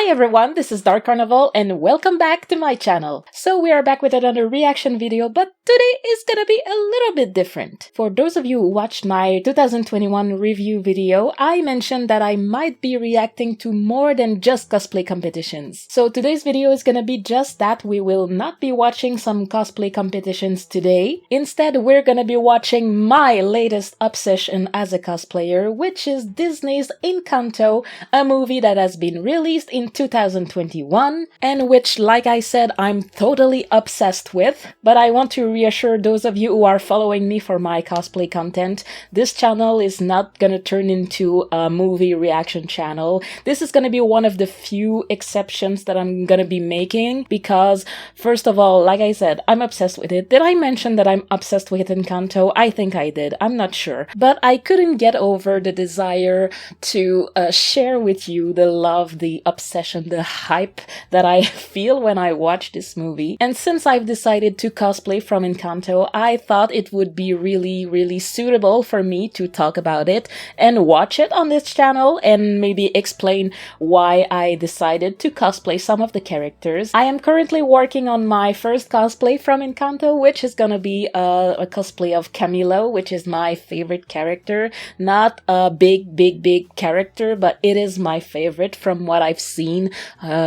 Hi everyone, this is Darkarnival and welcome back to my channel. So we are back with another reaction video, but today is gonna be a little bit different. For those of you who watched my 2021 review video, I mentioned that I might be reacting to more than just cosplay competitions. So today's video is gonna be just that. We will not be watching some cosplay competitions today. Instead, we're gonna be watching my latest obsession as a cosplayer, which is Disney's Encanto, a movie that has been released in 2021 and which, like I said, I'm totally obsessed with. But I want to reassure those of you who are following me for my cosplay content, this channel is not gonna turn into a movie reaction channel. This is gonna be one of the few exceptions that I'm gonna be making because, first of all, like I said, I'm obsessed with it. Did I mention that I'm obsessed with Encanto? I think I did. I'm not sure. But I couldn't get over the desire to share with you the love, the obsession, the hype that I feel when I watch this movie. And since I've decided to cosplay from Encanto, I thought it would be really suitable for me to talk about it and watch it on this channel and maybe explain why I decided to cosplay some of the characters. I am currently working on my first cosplay from Encanto, which is gonna be a cosplay of CAMILO, which is my favorite character. Not a big character, but it is my favorite from what I've seen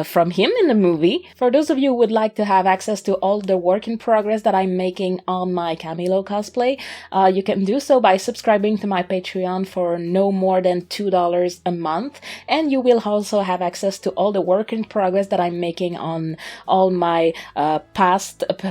from him in the movie. For those of you who would like to have access to all the work in progress that I'm making on my CAMILO cosplay, you can do so by subscribing to my Patreon for no more than $2 a month, and you will also have access to all the work in progress that I'm making on all my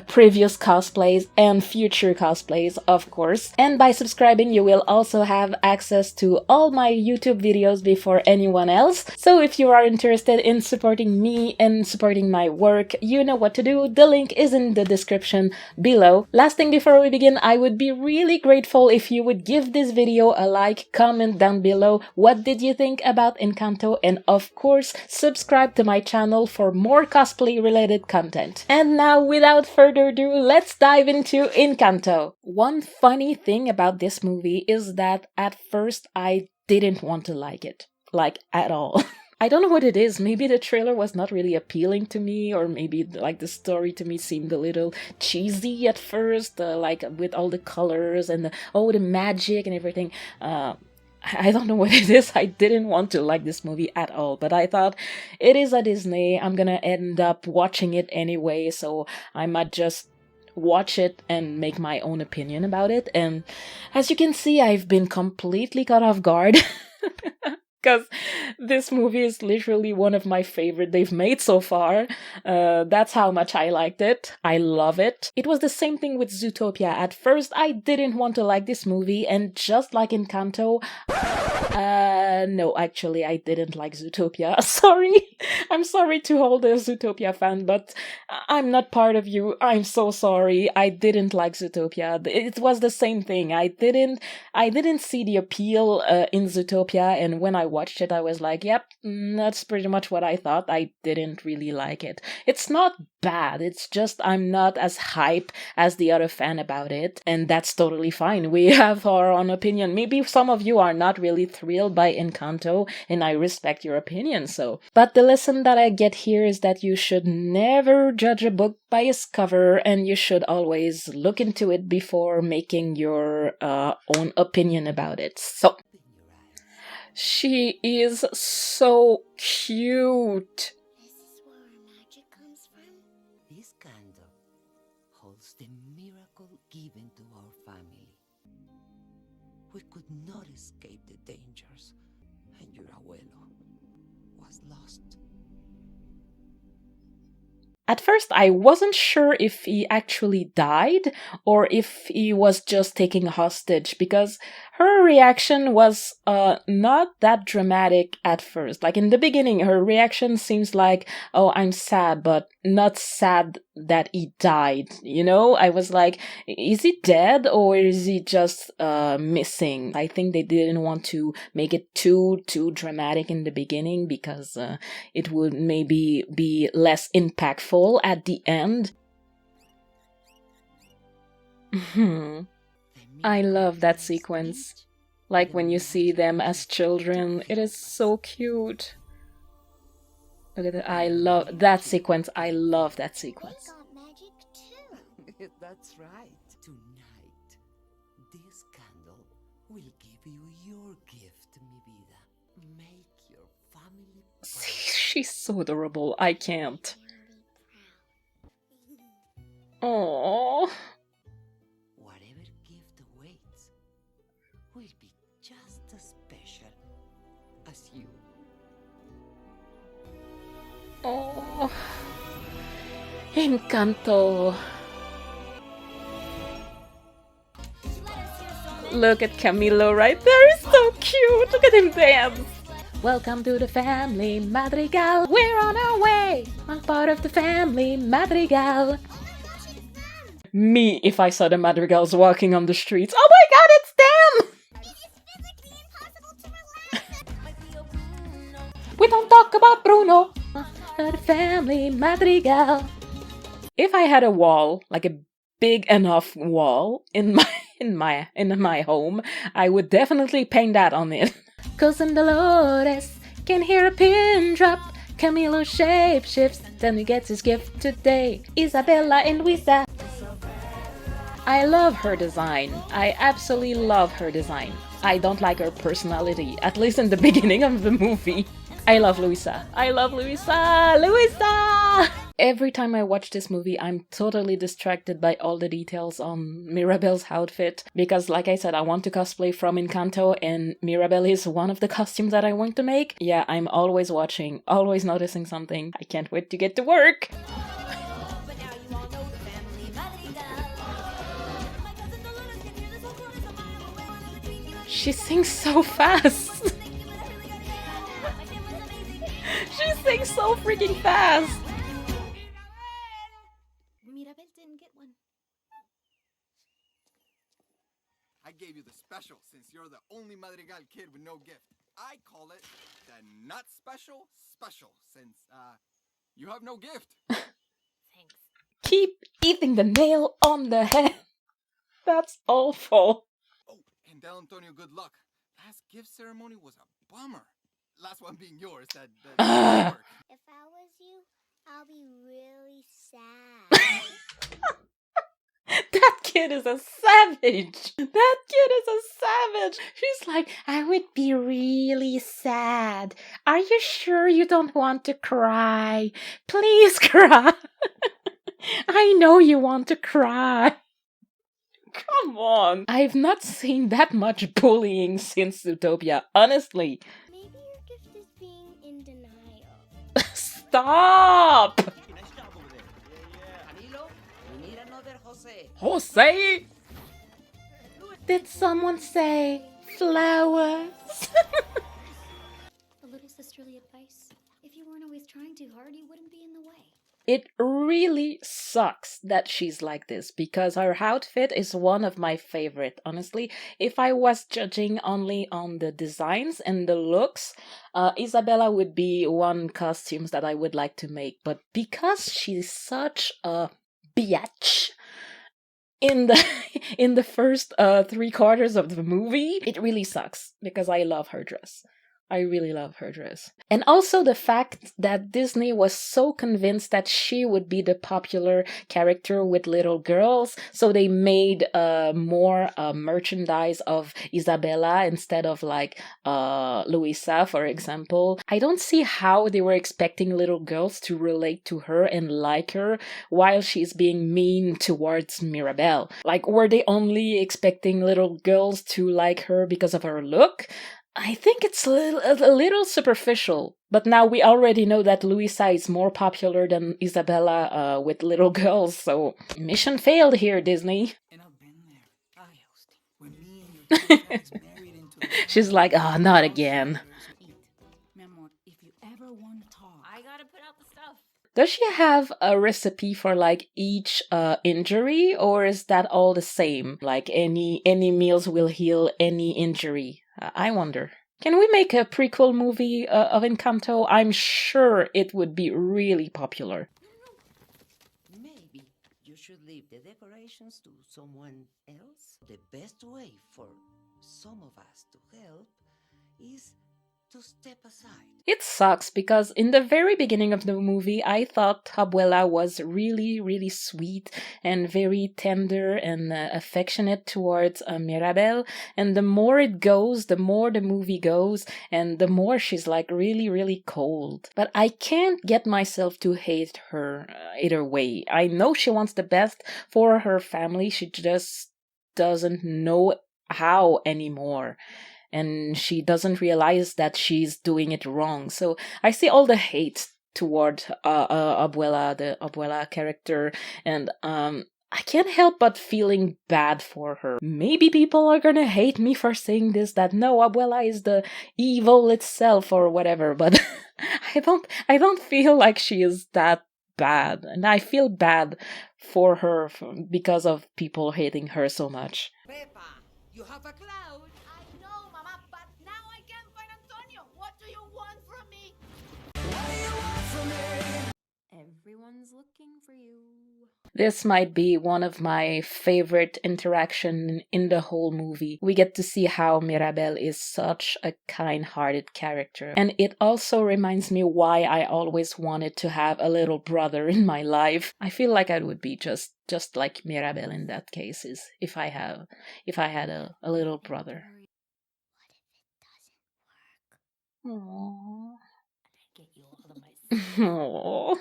previous cosplays and future cosplays, of course. And by subscribing, you will also have access to all my YouTube videos before anyone else. So if you are interested in supporting me and supporting my work, you know what to do. The link is in the description below. Last thing before we begin, I would be really grateful if you would give this video a like, comment down below what did you think about Encanto, and of course subscribe to my channel for more cosplay related content. And now, without further ado, let's dive into Encanto. One funny thing about this movie is that at first I didn't want to like it. Like, at all. I don't know what it is. Maybe the trailer was not really appealing to me, or maybe like the story to me seemed a little cheesy at first, like with all the colors and the magic and everything. I don't know what it is. I didn't want to like this movie at all, but I thought it is a Disney. I'm gonna end up watching it anyway, so I might just watch it and make my own opinion about it. And as you can see, I've been completely caught off guard. Because this movie is literally one of my favorite they've made so far. That's how much I liked it. I love it. It was the same thing with Zootopia. At first, I didn't want to like this movie, and just like Encanto, no, actually, I didn't like Zootopia. Sorry. I'm sorry to all the Zootopia fans, but I'm not part of you. I'm so sorry. I didn't like Zootopia. It was the same thing. I didn't see the appeal in Zootopia, and when I watched it, I was like, yep, that's pretty much what I thought. I didn't really like it. It's not bad. It's just I'm not as hype as the other fan about it, and that's totally fine. We have our own opinion. Maybe some of you are not really thrilled by Encanto, and I respect your opinion, so. But the lesson that I get here is that you should never judge a book by its cover, and you should always look into it before making your own opinion about it. So, she is so cute. This is where our magic comes from. This candle holds the miracle given to our family. We could not escape the dangers, and your abuelo was lost. At first, I wasn't sure if he actually died or if he was just taken hostage, because her reaction was not that dramatic at first. Like in the beginning, her reaction seems like, oh, I'm sad, but not sad that he died, you know? I was like, is he dead or is he just missing? I think they didn't want to make it too dramatic in the beginning because it would maybe be less impactful at the end. I love that sequence. Like when you see them as children, it is so cute. Look at that. I love that sequence. I love that They sequence. got magic too. That's right. Tonight, this candle will give you your gift, mi vida. Make your family proud. She's so adorable. I can't. Can be proud. Oh. Whatever gift awaits will be just as special as you. Oh. Encanto. Look at Camilo right there. He's so cute. Look at him dance. Welcome to the family, Madrigal. We're on our way. I'm part of the family, Madrigal. Me, if I saw the Madrigals walking on the streets. Oh my god, it's them! It's physically impossible to relax. We don't talk about Bruno. The family, Madrigal. If I had a wall, like a big enough wall in my home, I would definitely paint that on it. Cousin Dolores can hear a pin drop. Camilo shapeshifts, then he gets his gift today. Isabella and Luisa. I love her design. I absolutely love her design. I don't like her personality, at least in the beginning of the movie. I love Luisa. I love Luisa! Luisa! Every time I watch this movie, I'm totally distracted by all the details on Mirabel's outfit. Because, like I said, I want to cosplay from Encanto, and Mirabel is one of the costumes that I want to make. Yeah, I'm always watching, always noticing something. I can't wait to get to work! She sings so fast! She sings so freaking fast! Mirabel didn't get one. I gave you the special since you're the only Madrigal kid with no gift. I call it the not special special since, you have no gift. Thanks. Keep eating the nail on the head. That's awful. Oh, and Del Antonio, good luck. Last gift ceremony was a bummer. Last one being yours, that didn't work. If I was you, I'll be really sad. That kid is a savage. That kid is a savage. She's like, I would be really sad. Are you sure you don't want to cry? Please cry. I know you want to cry. Come on. I've not seen that much bullying since Zootopia, honestly. Maybe your gift is being in denial. Stop! Nice job over there. Camilo, we need another Jose. Jose? Did someone say flowers? A little sisterly advice. If you weren't always trying too hard, you wouldn't be in the way. It really sucks that she's like this, because her outfit is one of my favorite, honestly. If I was judging only on the designs and the looks, Isabella would be one costumes that I would like to make. But because she's such a biatch in the first 3/4 of the movie, it really sucks, because I love her dress. I really love her dress. And also the fact that Disney was so convinced that she would be the popular character with little girls, so they made more merchandise of Isabella instead of like Luisa, for example. I don't see how they were expecting little girls to relate to her and like her while she's being mean towards Mirabel. Like, were they only expecting little girls to like her because of her look? I think it's a little superficial, but now we already know that Luisa is more popular than Isabella with little girls, so mission failed here, Disney. And I've been there. I hosting. When me and your parents married into the She's like, oh, not again. Eat. Mi amor, if you ever want to talk, I gotta put out the stuff. Does she have a recipe for like each injury, or is that all the same? Like any meals will heal any injury? I wonder. Can we make a prequel movie of Encanto? I'm sure it would be really popular. Maybe you should leave the decorations to someone else. The best way for some of us to help is to step aside. It sucks because in the very beginning of the movie, I thought Abuela was really, really sweet and very tender and affectionate towards Mirabel. And the more it goes, the more the movie goes, and the more she's like really, really cold. But I can't get myself to hate her either way. I know she wants the best for her family. She just doesn't know how anymore. And she doesn't realize that she's doing it wrong. So I see all the hate toward Abuela, the Abuela character, and I can't help but feeling bad for her. Maybe people are gonna hate me for saying this, that no, Abuela is the evil itself or whatever, but I don't feel like she is that bad, and I feel bad for her because of people hating her so much. Peppa, you have a cloud. I know, Mama, but now I can't find Antonio. What do you want from me? Everyone's looking for you. This might be one of my favorite interaction in the whole movie. We get to see how Mirabel is such a kind-hearted character. And it also reminds me why I always wanted to have a little brother in my life. I feel like I would be just like Mirabel in that case, if I had a little brother. Aww. I'd get you all to myself. Aww.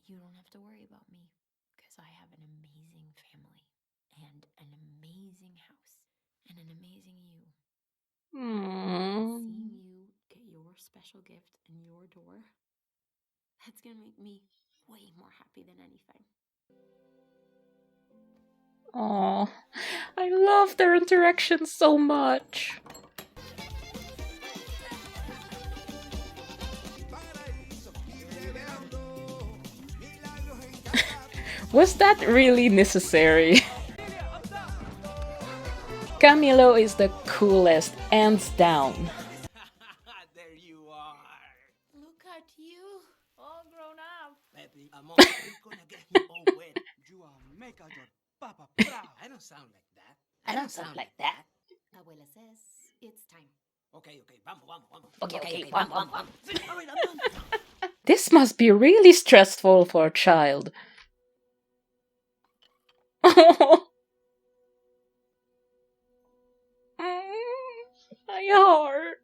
You don't have to worry about me, because I have an amazing family, and an amazing house, and an amazing you. Seeing you get your special gift in your door, that's gonna make me way more happy than anything. Aww. I love their interaction so much. Was that really necessary? CAMILO is the coolest, hands down. There you are. Look at you, all grown up. Peppy, amor, you're gonna get him all wet. You are make your papa proud. I don't sound like that. I don't sound like that. Abuela says it's time. Okay, vamos. Okay, vamos. All right, I'm done. This must be really stressful for a child. My heart.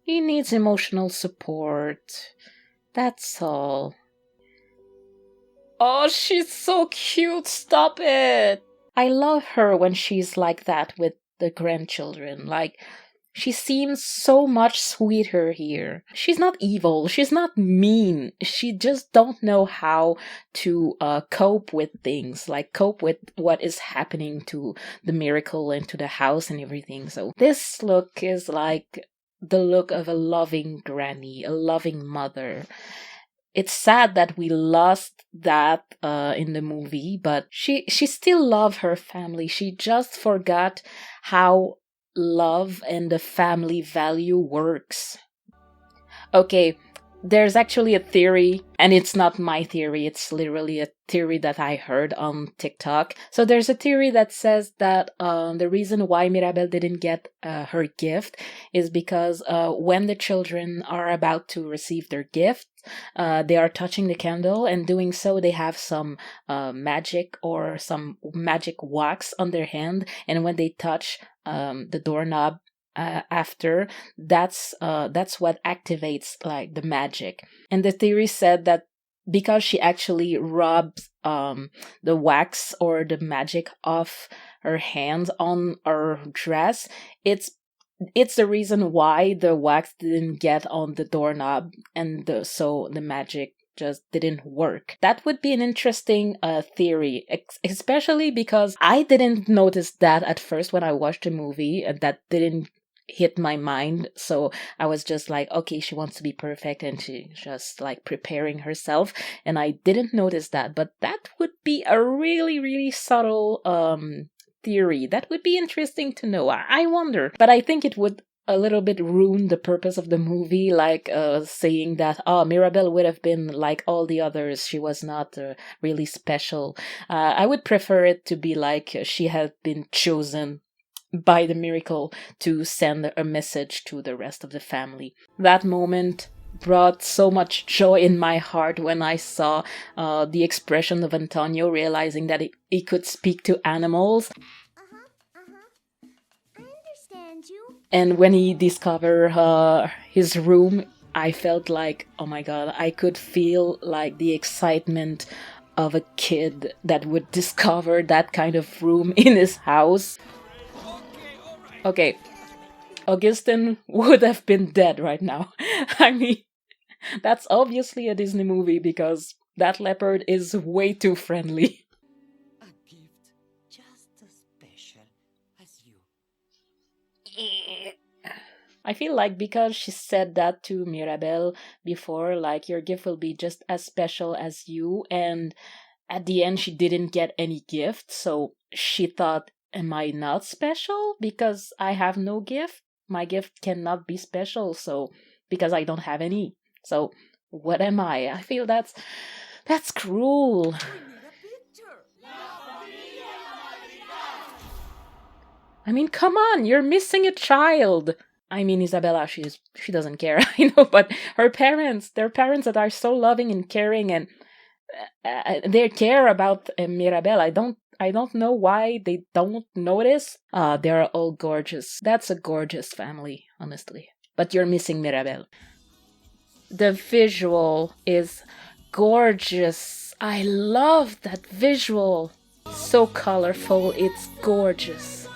He needs emotional support. That's all. Oh, she's so cute. Stop it. I love her when she's like that with the grandchildren. Like, she seems so much sweeter here. She's not evil. She's not mean. She just don't know how to cope with things. Like, cope with what is happening to the miracle and to the house and everything. So this look is like the look of a loving granny, a loving mother. It's sad that we lost that in the movie, but she still loved her family. She just forgot how love and the family value works. Okay, there's actually a theory, and it's not my theory, it's literally a theory that I heard on TikTok. So there's a theory that says that the reason why Mirabel didn't get her gift is because when the children are about to receive their gift, they are touching the candle, and doing so they have some magic or some magic wax on their hand, and when they touch the doorknob after, that's what activates like the magic. And the theory said that because she actually rubs the wax or the magic off her hands on her dress, it's the reason why the wax didn't get on the doorknob, and so the magic just didn't work. That would be an interesting theory, especially because I didn't notice that at first when I watched the movie, and that didn't hit my mind. So I was just like, okay, she wants to be perfect and she just like preparing herself, and I didn't notice that. But that would be a really, really subtle theory. That would be interesting to know. I wonder, but I think it would a little bit ruined the purpose of the movie, like saying that Mirabel would have been like all the others, she was not really special. I would prefer it to be like she had been chosen by the miracle to send a message to the rest of the family. That moment brought so much joy in my heart when I saw the expression of Antonio realizing that he could speak to animals. I understand you. And when he discovered his room, I felt like, oh my god, I could feel like the excitement of a kid that would discover that kind of room in his house. Okay, Augustine would have been dead right now. I mean, that's obviously a Disney movie because that leopard is way too friendly. A gift just as special as you. I feel like because she said that to Mirabel before, like, your gift will be just as special as you, and at the end she didn't get any gift, so she thought, am I not special because I have no gift? My gift cannot be special, so because I don't have any. So what am I? I feel that's cruel. We need a picture. I mean, come on, you're missing a child. I mean, Isabella, she doesn't care, I know, but their parents that are so loving and caring, and they care about Mirabel. I don't know why they don't notice. They're all gorgeous. That's a gorgeous family, honestly. But you're missing Mirabel. The visual is gorgeous. I love that visual. So colorful, it's gorgeous.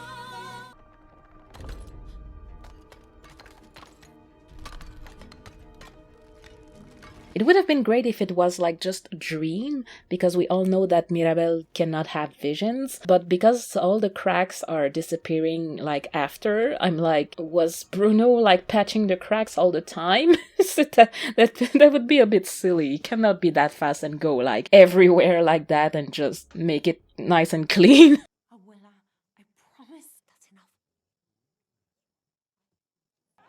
It would have been great if it was like just a dream, because we all know that Mirabel cannot have visions, but because all the cracks are disappearing like after, I'm like, was Bruno like patching the cracks all the time? that would be a bit silly. You cannot be that fast and go like everywhere like that and just make it nice and clean. Abuela, I promise that's enough.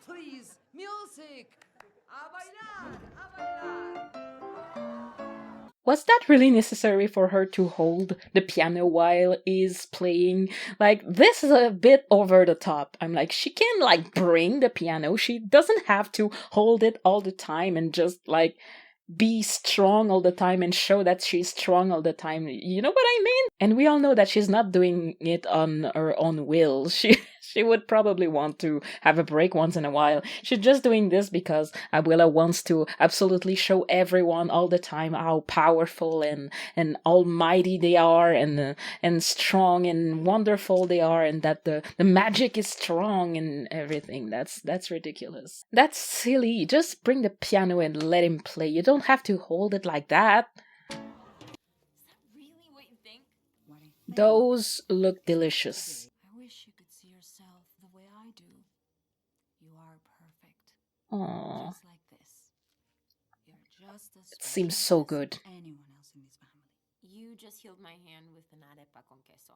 Please, music! A bailar! A bailar! Was that really necessary for her to hold the piano while he's playing? Like, this is a bit over the top. I'm like, she can, like, bring the piano. She doesn't have to hold it all the time and just, like, be strong all the time and show that she's strong all the time. You know what I mean? And we all know that she's not doing it on her own will. She would probably want to have a break once in a while. She's just doing this because Abuela wants to absolutely show everyone all the time how powerful and almighty they are, and strong and wonderful they are, and that the magic is strong and everything. That's ridiculous. That's silly. Just bring the piano and let him play. You don't have to hold it like that. Is that really what you think? What I think. Those look delicious. I wish you could see yourself the way I do. You are perfect. Aww. Just like this. You're just as It seems special so as good. anyone else in this family. You just healed my hand with an arepa con queso.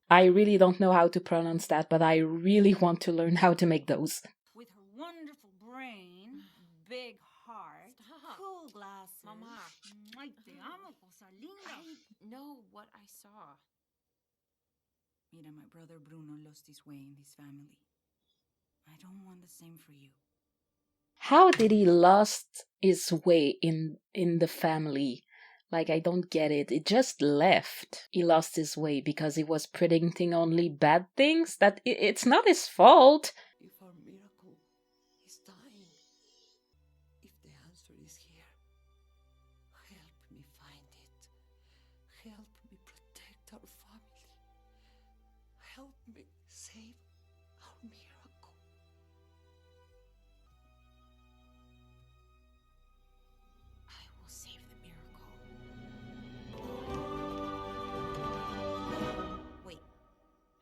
I really don't know how to pronounce that, but I really want to learn how to make those. With her wonderful brain, big heart, Stop. cool glasses. Mama. Ay, te amo, cosa linda. I know what I saw. Mira, my brother Bruno lost his way in this family. I don't want the same for you. How did he lost his way in the family? Like, I don't get it. It just left. He lost his way because he was predicting only bad things? It's not his fault. If our miracle is dying, if the answer is here, help me find it. Help me protect our family. Help me save our miracle. I will save the miracle. Wait,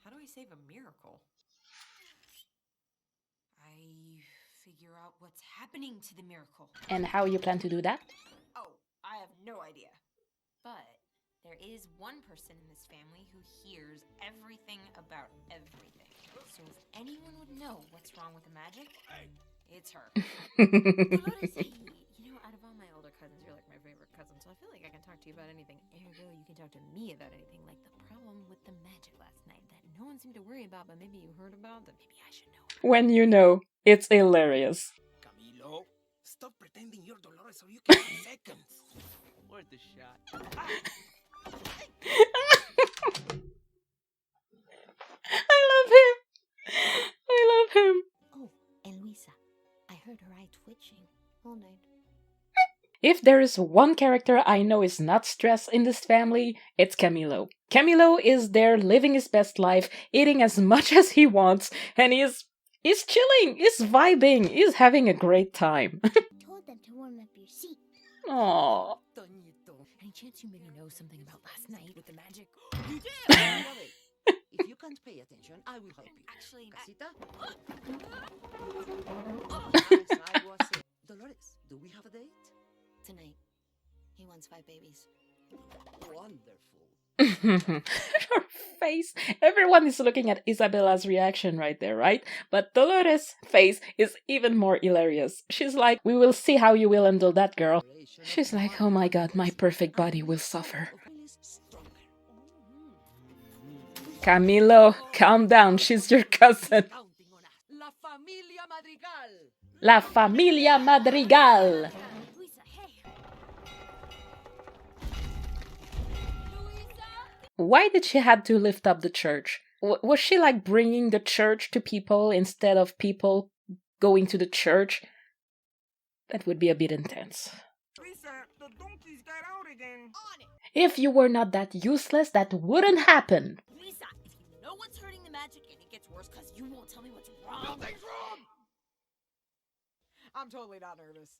how do I save a miracle? I figure out what's happening to the miracle. And how you plan to do that? Oh, I have no idea. But There is one person in this family who hears everything about everything. So if anyone would know what's wrong with the magic, it's her. Dolores, hey, you know, out of all my older cousins, you're like my favorite cousin, so I feel like I can talk to you about anything. Ergo, you can talk to me about anything, like the problem with the magic last night that no one seemed to worry about, but maybe you heard about, that maybe I should know. When you know, it's hilarious. Camilo, stop pretending you're Dolores or you can have seconds. Worth the shot. I love him. I love him. Oh, and Luisa. I heard her eye twitching all night. If there is one character I know is not stressed in this family, it's CAMILO. CAMILO is there living his best life, eating as much as he wants, and he's chilling, he's vibing, he's having a great time. Told them to warm up your seat. Aww. Toñito, Any chance you maybe know something about last night with the magic? you did! If you can't pay attention, I will help you. Actually, Casita? As I was saying. Dolores, do we have a date? Tonight. He wants 5 babies. Wonderful. Her face. Everyone is looking at Isabella's reaction right there, right? But Dolores' face is even more hilarious. She's like, we will see how you will handle that, girl. She's like, oh my god, my perfect body will suffer. Camilo, calm down, she's your cousin. Counting on us. La familia Madrigal. La familia Madrigal. Luisa, hey! Why did she have to lift up the church? Was she like bringing the church to people instead of people going to the church? That would be a bit intense. Luisa, the donkeys got out again. If you were not that useless, that wouldn't happen. Luisa, if you know what's hurting the magic and it gets worse because you won't tell me what's wrong. Nothing's wrong. I'm totally not nervous.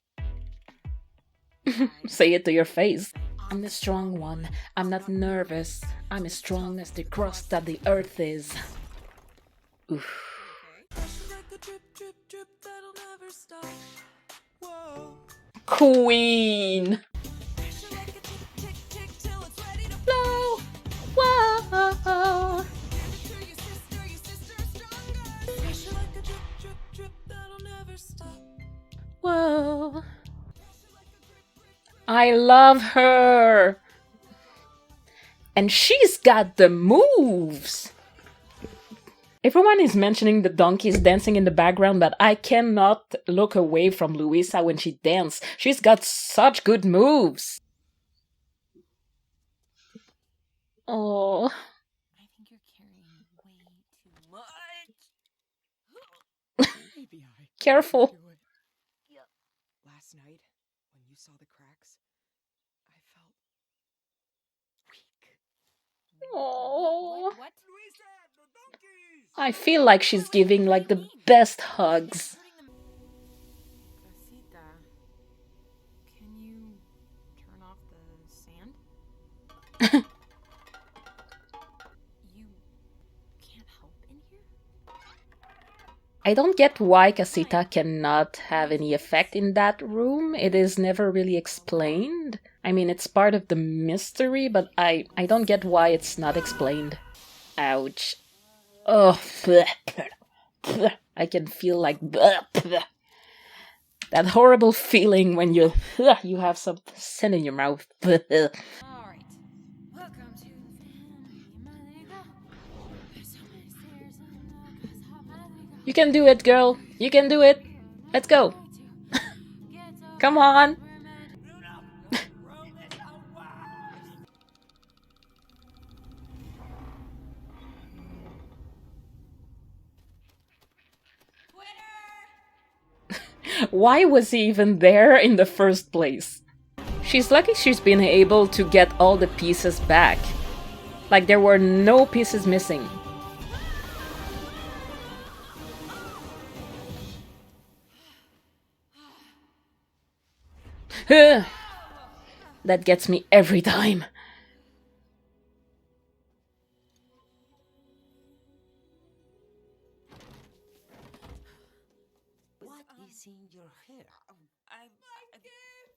Say it to your face. I'm the strong one. I'm not nervous. I'm as strong as the crust that the earth is. Oof. Queen. Blow. Whoa. Whoa. I love her. And she's got the moves. Everyone is mentioning the donkeys dancing in the background, but I cannot look away from Luisa when she dances. She's got such good moves. Oh. I think you're carrying way too much. Maybe I Careful. do it. Last night, when you saw the cracks, I felt weak. Oh. What? Luisa, the donkeys! I feel like she's giving like the best hugs. Casita, can you turn off the sand? You can't help in here? I don't get why Casita cannot have any effect in that room. It is never really explained. I mean, it's part of the mystery, but I don't get why it's not explained. Ouch. Oh, I can feel like that horrible feeling when you have some sin in your mouth. All right. Welcome to Family Madrigal. There's so many stairs on the Casa Madrigal. You can do it, girl. You can do it. Let's go. Come on. Why was he even there in the first place? She's lucky she's been able to get all the pieces back. Like there were no pieces missing. That gets me every time. What is in your hair? My gift!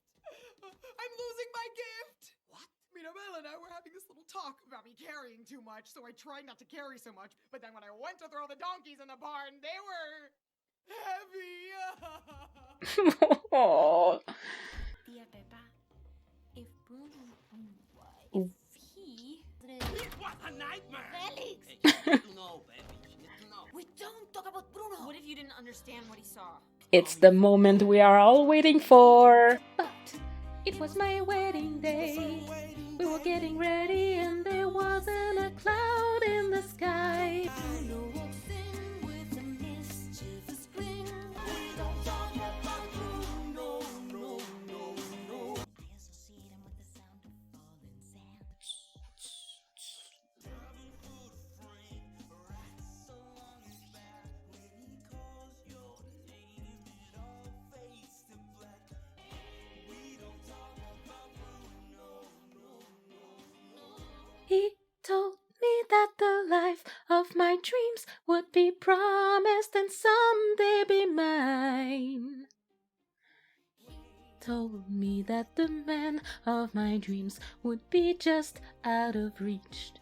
I'm losing my gift! What? Mirabel and I were having the talk about me carrying too much, so I tried not to carry so much. But then when I went to throw the donkeys in the barn, they were heavy. Oh. Tia Peppa, if Bruno, if he... It was a nightmare! Felix! No, baby, you need to know. We don't talk about Bruno! What if you didn't understand what he saw? It's the moment we are all waiting for. But it was my wedding day. We were getting ready and there wasn't a cloud in the sky. Bruno walks in with a mischievous grin. We don't talk about Bruno, no, no, no. I associate him with the sound of falling sand. He told me that the life of my dreams would be promised and someday be mine. He told me that the man of my dreams would be just out of reach,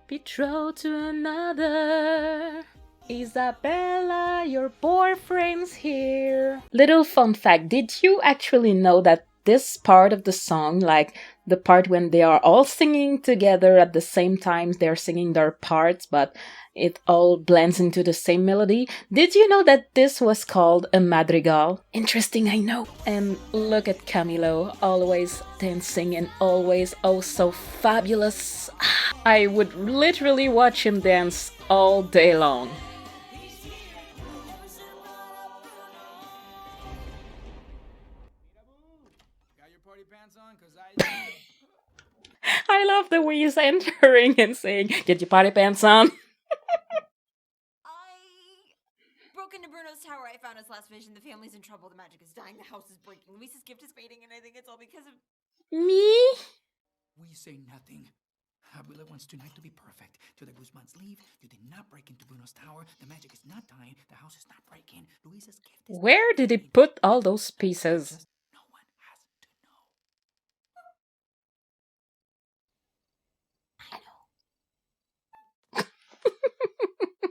betrothed to another. Isabella, your boyfriend's here. Little fun fact, did you actually know that this part of the song, like the part when they are all singing together at the same time, they're singing their parts, but it all blends into the same melody? Did you know that this was called a madrigal? Interesting, I know. And look at Camilo, always dancing and always oh so fabulous. I would literally watch him dance all day long. I love the way he's entering and saying, "Get your party pants on." I broke into Bruno's tower. I found his last vision. The family's in trouble. The magic is dying. The house is breaking. Luisa's gift is fading, and I think it's all because of Me? We say nothing. Abuela wants tonight to be perfect. Till the Guzmans leave, you did not break into Bruno's tower. The magic is not dying. The house is not breaking. Luisa's gift is Where did he put all those pieces? no one has to know.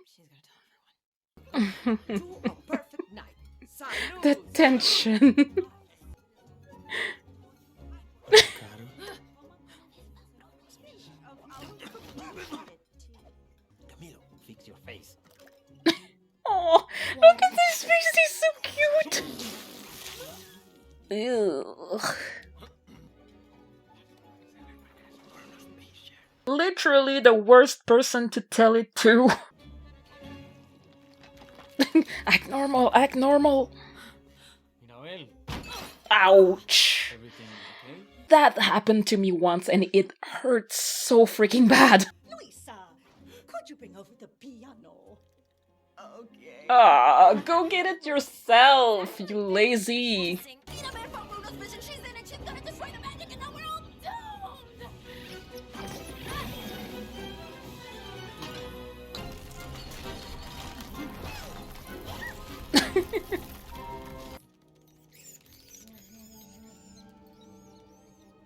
she's gonna tell everyone. To a perfect night. Salud! The tension. Camilo, fix your face. Oh, look at this face, he's so cute. Ew. Literally the worst person to tell it to. Act normal, act normal. Mirabel, Ouch. everything okay? That happened to me once and it hurt so freaking bad. Luisa, could you bring over the piano? Okay. Ah, go get it yourself, you lazy. Sing, Tina Man from Bruno's vision. She's in it. She's gonna destroy the magic, and now we're all doomed.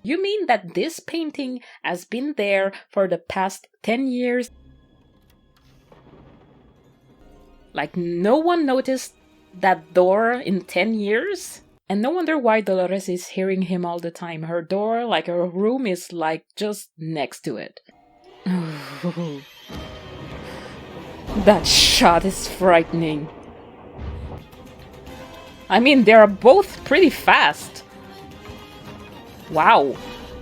You mean that this painting has been there for the past 10 years? Like no one noticed that door in 10 years? And no wonder why Dolores is hearing him all the time. Her door, like her room, is like just next to it. That shot is frightening. I mean, they are both pretty fast. Wow,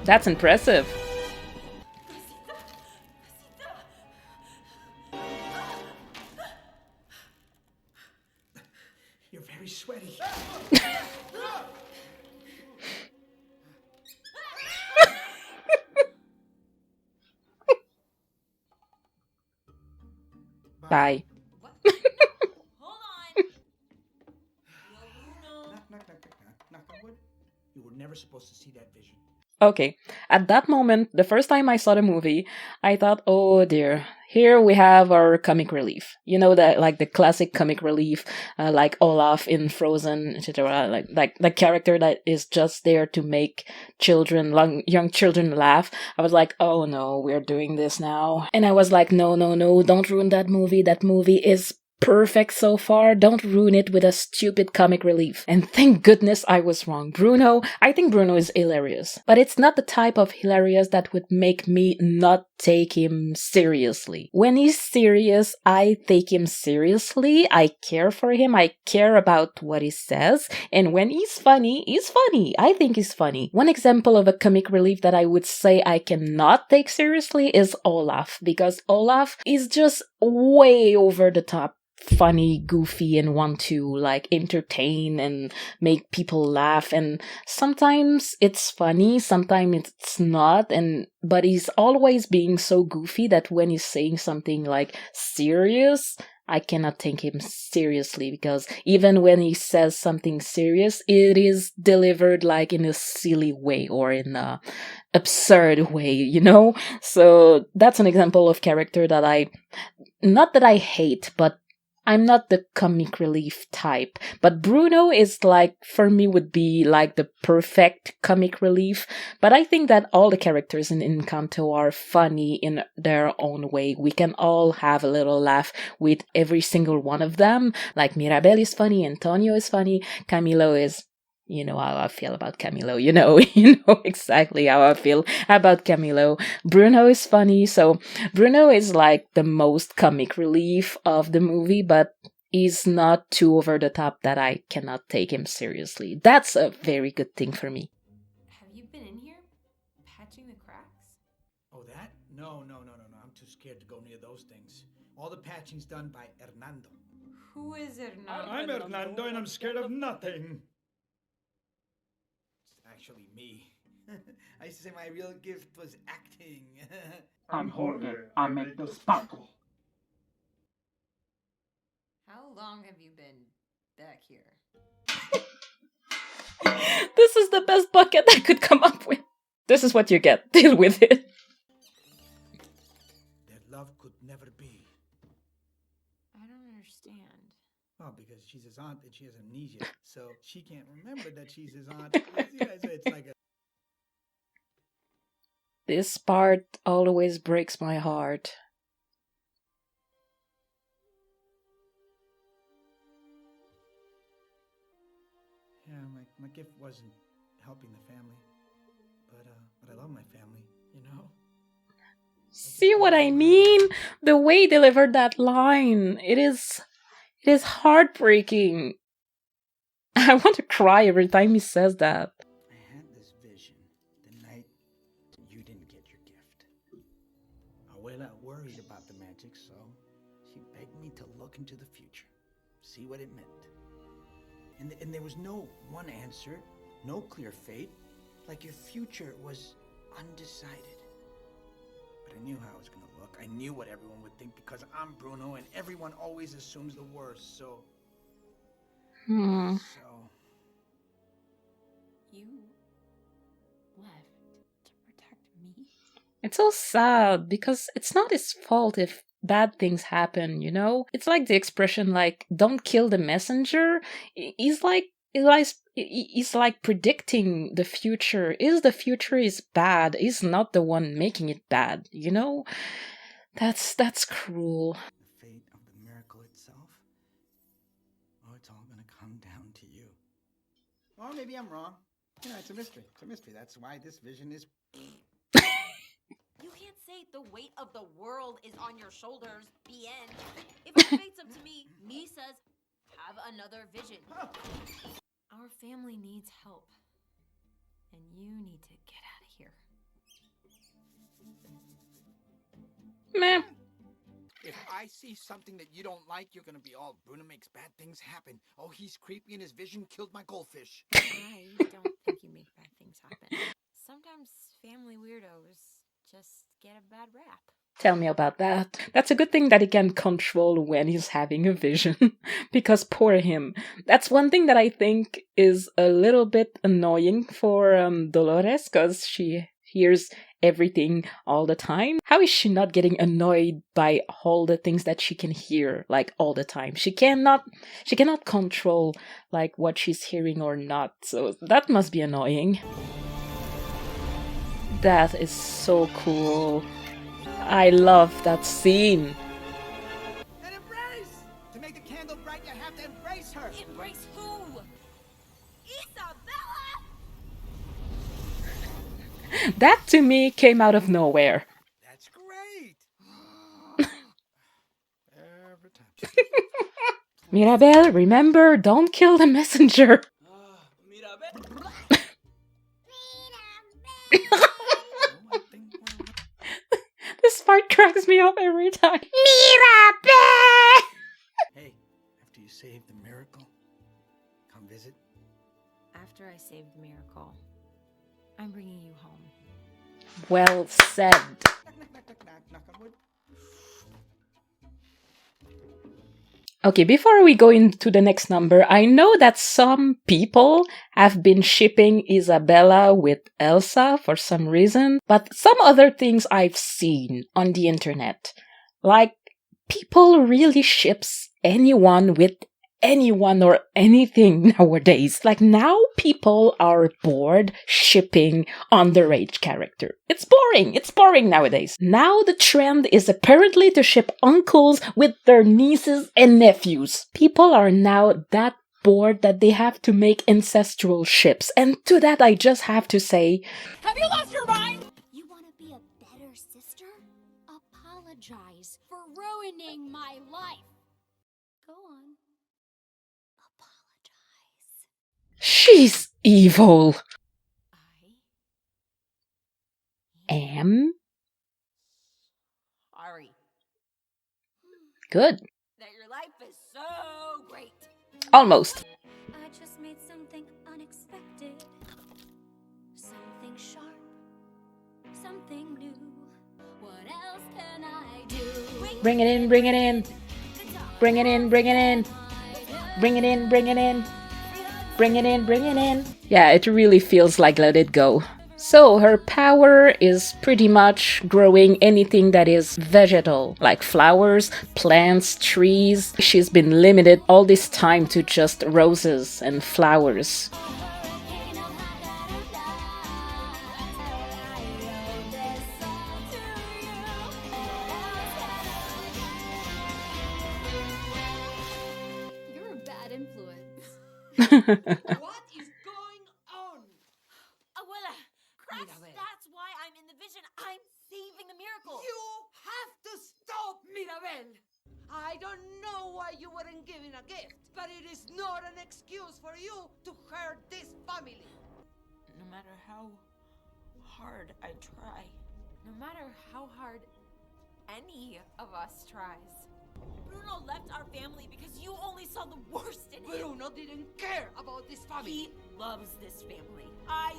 that's impressive. You're very sweaty. Bye. Hold on. Knock, knock, knock, knock, knock on wood. You were never supposed to see that vision. Okay, at that moment, the first time I saw the movie, I thought, oh dear, Here we have our comic relief. You know that, like the classic comic relief, like Olaf in Frozen, etc. Like the character that is just there to make young children laugh. I was like, oh no, we're doing this now. And I was like, no, don't ruin that movie. That movie is perfect so far. Don't ruin it with a stupid comic relief. And thank goodness I was wrong. I think Bruno is hilarious. But it's not the type of hilarious that would make me not take him seriously. When he's serious, I take him seriously. I care for him. I care about what he says. And when he's funny, he's funny. I think he's funny. One example of a comic relief that I would say I cannot take seriously is Olaf. Because Olaf is just way over the top, funny, goofy, and want to like entertain and make people laugh, and sometimes it's funny, sometimes it's not, but he's always being so goofy that when he's saying something like serious, I cannot take him seriously, because even when he says something serious, it is delivered like in a silly way or in a absurd way, you know? So that's an example of character that not that I hate, but I'm not the comic relief type, but Bruno is like, for me, would be like the perfect comic relief. But I think that all the characters in Encanto are funny in their own way. We can all have a little laugh with every single one of them. Like Mirabel is funny, Antonio is funny, Camilo is... You know how I feel about Camilo. You know exactly how I feel about Camilo. Bruno is funny, so Bruno is like the most comic relief of the movie, but he's not too over the top that I cannot take him seriously. That's a very good thing for me. Have you been in here? Patching the cracks? Oh, that? No. I'm too scared to go near those things. All the patching's done by Hernando. Who is Hernando? I'm Hernando and I'm scared of nothing. Actually me. I used to say my real gift was acting. I'm Jorge. I make the sparkle. How long have you been back here? This is the best bucket I could come up with. This is what you get. Deal with it. That love could never be. I don't understand. Oh, because she's his aunt and she has amnesia, so she can't remember that she's his aunt. It's like a... This part always breaks my heart. Yeah, my gift wasn't helping the family, but I love my family, you know? See what I mean? The way he delivered that line, it is heartbreaking. I want to cry every time he says that. I had this vision the night you didn't get your gift. Abuela worried about the magic, so she begged me to look into the future, see what it meant. And there was no one answer, no clear fate, like your future was undecided. But I knew how it was going to look. I knew what everyone would think because I'm Bruno and everyone always assumes the worst, so... So... You left to protect me? It's so sad because it's not his fault if bad things happen, you know? It's like the expression like, don't kill the messenger. He's like predicting the future. The future is bad. He's not the one making it bad, you know? That's cruel. The fate of the miracle itself? Oh, it's all gonna come down to you. Or maybe I'm wrong. You know, it's a mystery. It's a mystery. That's why this vision is... You can't say the weight of the world is on your shoulders. The end. If the fate's up to me says, have another vision. Our family needs help. And you need to get out of here. Meh. If I see something that you don't like, you're gonna be all, Bruno makes bad things happen. Oh, he's creepy and his vision killed my goldfish. I don't think you make bad things happen. Sometimes family weirdos just get a bad rap. Tell me about that. That's a good thing that he can control when he's having a vision. Because poor him. That's one thing that I think is a little bit annoying for Dolores, because hears everything all the time. How is she not getting annoyed by all the things that she can hear, like, all the time? She cannot control, like, what she's hearing or not. So that must be annoying. That is so cool. I love that scene. And embrace! To make the candle bright, you have to embrace her. Embrace who? Isabella! That to me came out of nowhere. That's great. Every time. Mirabel, remember, don't kill the messenger. This part cracks me up every time. Mirabel! Hey, after you save the miracle, come visit. After I save the miracle, I'm bringing you home. Well said. Knock, knock, knock, knock, knock, knock on wood. Okay, before we go into the next number, I know that some people have been shipping Isabella with Elsa for some reason, but some other things I've seen on the internet, like people really ships anyone with anyone or anything nowadays. Like, now people are bored shipping underage character. It's boring nowadays. Now the trend is apparently to ship uncles with their nieces and nephews. People are now that bored that they have to make ancestral ships. And to that I just have to say, Have you lost your mind? You want to be a better sister? Apologize for ruining my life. Go on. Apologize. she's evil. I Am sorry good. that your life is so great. Almost. I just made something unexpected. Something sharp. Something new. What else can I do? Bring it in, bring it in. Bring it in, bring it in. Bring it in, bring it in. Bring it in, bring it in. Yeah, it really feels like Let It Go. So her power is pretty much growing anything that is vegetal, like flowers, plants, trees. She's been limited all this time to just roses and flowers. You're a bad influence. What is going on? Abuela, Christ, Mirabel. that's why I'm in the vision. I'm saving the miracle. You have to stop, Mirabel! I don't know why you weren't given a gift, but it is not an excuse for you to hurt this family. No matter how hard I try, no matter how hard any of us tries, Bruno left our family because you only saw the worst in him. Bruno didn't care about this family. He loves this family. I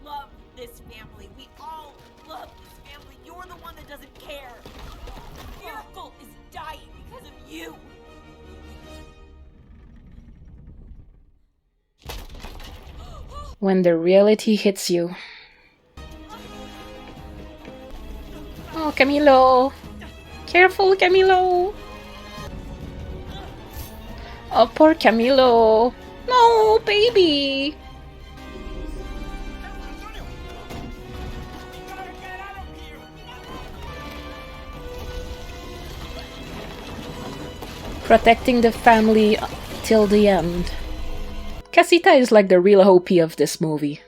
love this family. We all love this family. You're the one that doesn't care. The miracle is dying because of you. When the reality hits you. Oh, Camilo! Careful, Camilo! Oh, poor Camilo! No, baby! Protecting the family till the end. Casita is like the real Hopi of this movie.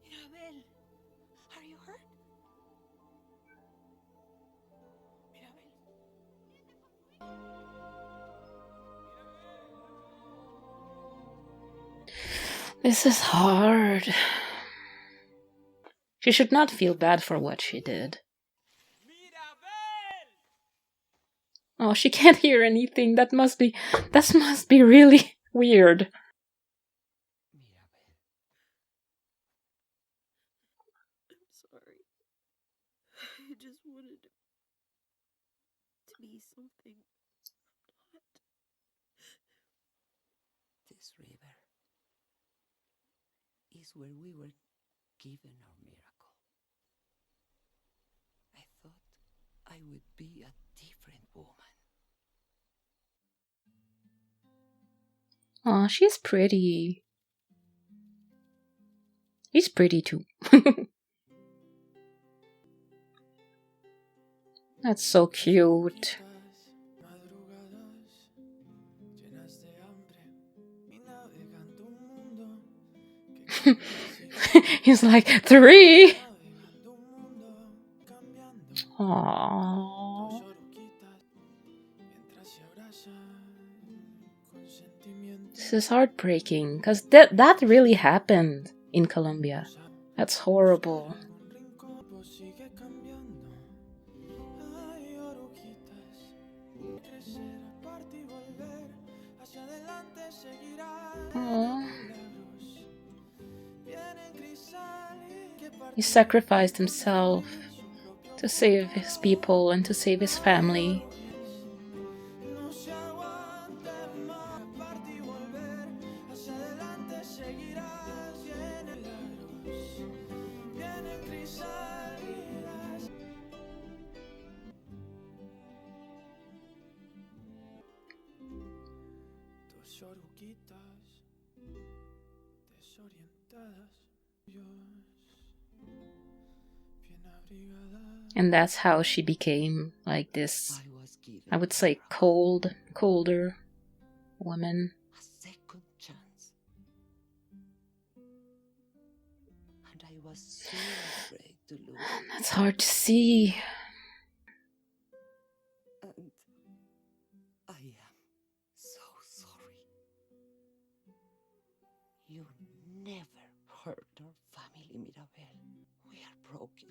Mirabel, are you hurt? Mirabel. This is hard. She should not feel bad for what she did. Oh, she can't hear anything. That must be really weird. I'm sorry. I just wanted to be something I'm not. this river is where we were given our miracle. I thought I would be a different woman. Aw, she's pretty. He's pretty too. That's so cute. He's like 3. Aww. This is heartbreaking because that really happened in Colombia. That's horrible. Aww. He sacrificed himself to save his people and to save his family. And that's how she became like this, I would say, colder woman. A second chance. And I was so afraid to lose. That's hard to see. And I am so sorry. You never hurt our family, Mirabel. We are broken.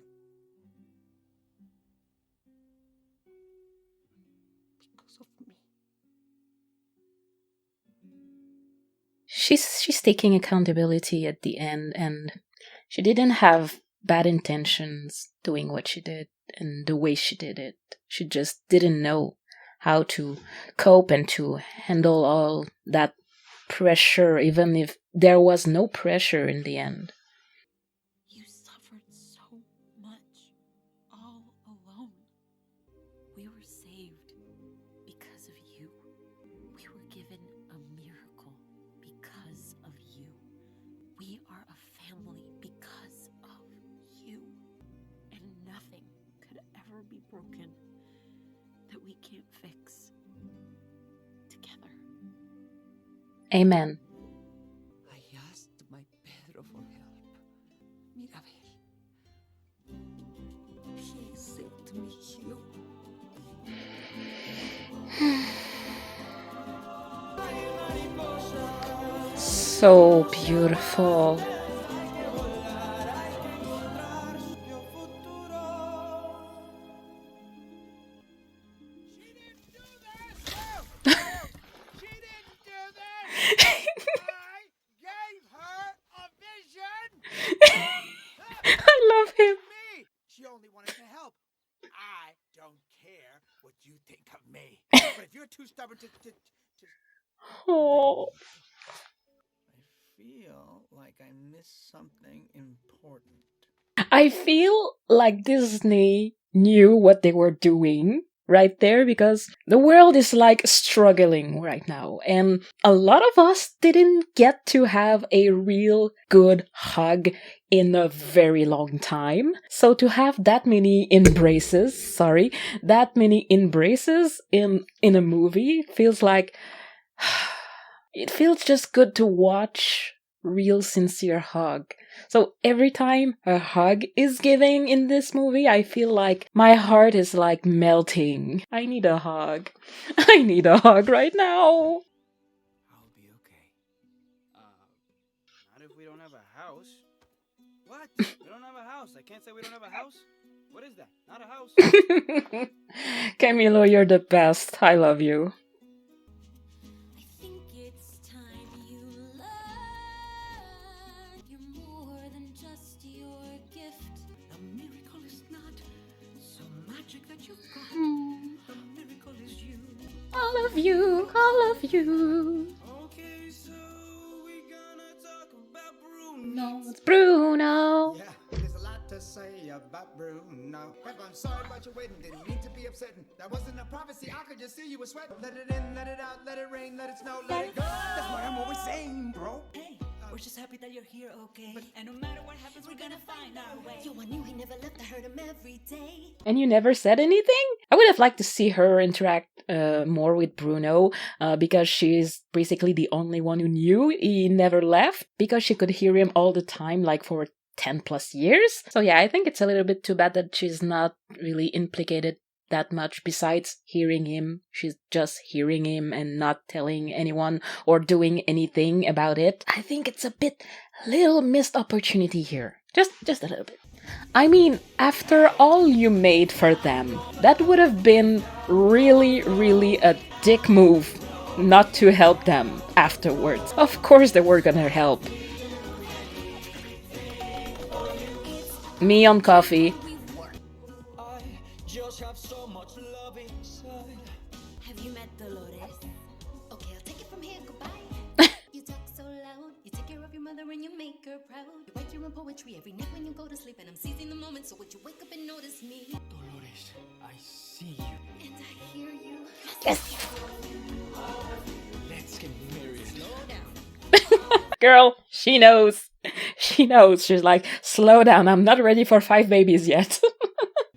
Because of me. She's taking accountability at the end, and she didn't have bad intentions doing what she did and the way she did it. She just didn't know how to cope and to handle all that pressure, even if there was no pressure in the end. You suffered so much, all alone. We were saved because of you. We were given a miracle because of you. We are a family because of you. And nothing could ever be broken that we can't fix together. Amen. I asked my Pedro for help. Mirabel. He sent me you. So beautiful. I love him. Me! She only wanted to help. I don't care what you think of me. But if you're too stubborn to Oh. I feel like I missed something important. I feel like Disney knew what they were doing right there, because the world is like struggling right now, and a lot of us didn't get to have a real good hug in a very long time. So to have that many embraces in a movie feels like it feels just good to watch real sincere hug. So every time a hug is given in this movie, I feel like my heart is like melting. I need a hug. I need a hug right now. I'll be okay. Not if we don't have a house. What? We don't have a house. I can't say we don't have a house. What is that? Not a house. Camilo, you're the best. I love you. I think it's time you learn you're more than just your gift. A miracle is not some magic that you've got. A miracle is you. All of you, all of you. Okay, so about Bruno. I'm sorry about your wedding, didn't mean to be upsetting. That wasn't a prophecy, I could just see you were sweating. Let it in, let it out, let it rain, let it snow, let it go. That's what I'm always saying, bro. Hey, we're just happy that you're here, okay? And no matter what happens, we're gonna find our way. Yo, I knew he never left, I heard him every day. And you never said anything? I would have liked to see her interact more with Bruno because she's basically the only one who knew he never left because she could hear him all the time, like for 10 plus years. So yeah, I think it's a little bit too bad that she's not really implicated that much besides hearing him. She's just hearing him and not telling anyone or doing anything about it. I think it's a little missed opportunity here. Just a little bit. I mean, after all you made for them, that would have been really, really a dick move not to help them afterwards. Of course they were gonna help. Me on coffee. Have you met Dolores? Okay, I'll take it from here, goodbye. You talk so loud, you take care of your mother and you make her proud. You write your own poetry every night when you go to sleep, and I'm seizing the moment so would you wake up and notice me? Dolores, I see you. And I hear you. Yes! Let's get married. Slow down. Girl, she knows. She knows. She's like, slow down, I'm not ready for 5 babies yet.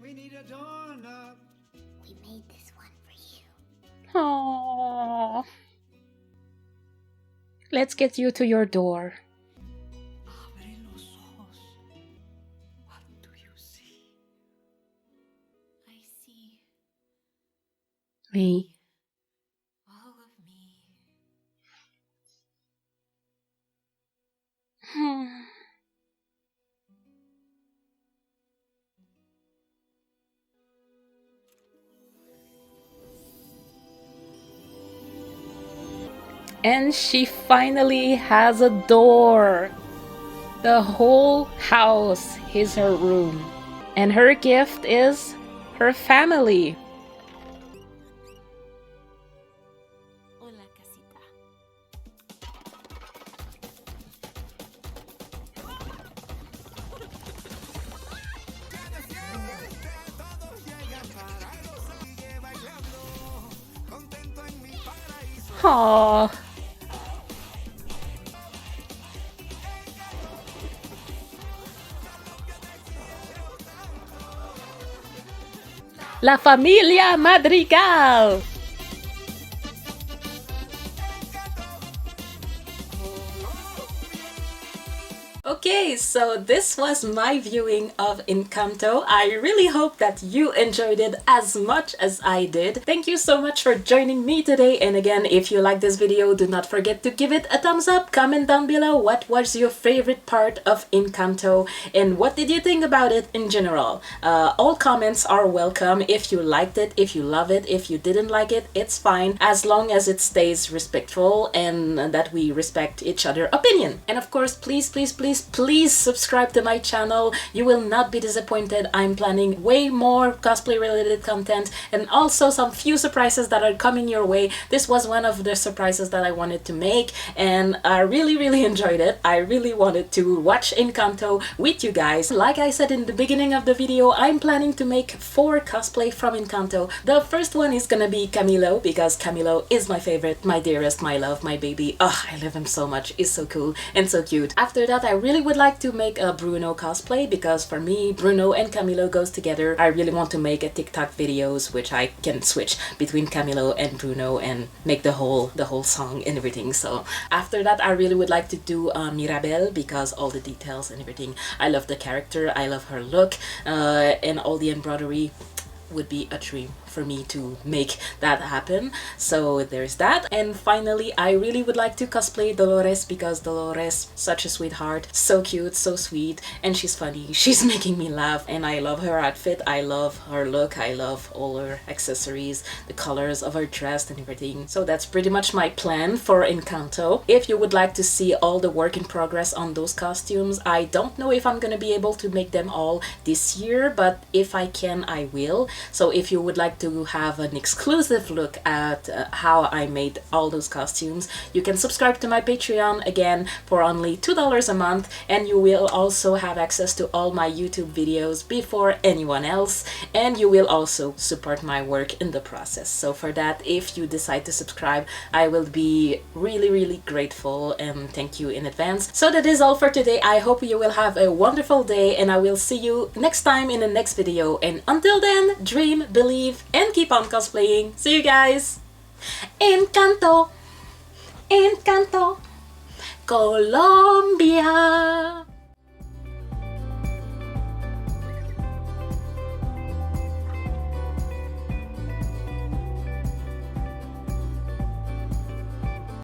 We need a doorknob. We made this one for you. Aww. Let's get you to your door. Abre los ojos. What do you see? I see Me. all of me. And she finally has a door. The whole house is her room. And her gift is her family. Hola, casita. Aww. La familia Madrigal. Okay, so this was my viewing of Encanto. I really hope that you enjoyed it as much as I did. Thank you so much for joining me today. And again, if you like this video, do not forget to give it a thumbs up. Comment down below what was your favorite part of Encanto and what did you think about it in general. All comments are welcome. If you liked it, if you love it, if you didn't like it, it's fine as long as it stays respectful and that we respect each other's opinion. And of course, please subscribe to my channel. You will not be disappointed. I'm planning way more cosplay related content and also some few surprises that are coming your way. This was one of the surprises that I wanted to make and I really enjoyed it. I really wanted to watch Encanto with you guys. Like I said in the beginning of the video, I'm planning to make 4 cosplay from Encanto. The first one is gonna be Camilo because Camilo is my favorite, my dearest, my love, my baby. Oh, I love him so much. He's so cool and so cute. After that, I really would like to make a Bruno cosplay because for me, Bruno and Camilo goes together. I really want to make a TikTok videos which I can switch between Camilo and Bruno and make the whole song and everything. So after that, I really would like to do Mirabel because all the details and everything. I love the character, I love her look, and all the embroidery would be a dream for me to make that happen. So there's that. And finally, I really would like to cosplay Dolores because Dolores, such a sweetheart, so cute, so sweet, and she's funny. She's making me laugh and I love her outfit. I love her look. I love all her accessories, the colors of her dress and everything. So that's pretty much my plan for Encanto. If you would like to see all the work in progress on those costumes, I don't know if I'm gonna be able to make them all this year, but if I can, I will. So if you would like to have an exclusive look at how I made all those costumes, you can subscribe to my Patreon again for only $2 a month, and you will also have access to all my YouTube videos before anyone else, and you will also support my work in the process. So for that, if you decide to subscribe, I will be really grateful, and thank you in advance. So that is all for today. I hope you will have a wonderful day, and I will see you next time in the next video. And until then, dream, believe, and keep on cosplaying. See you guys! Encanto! Encanto! Colombia!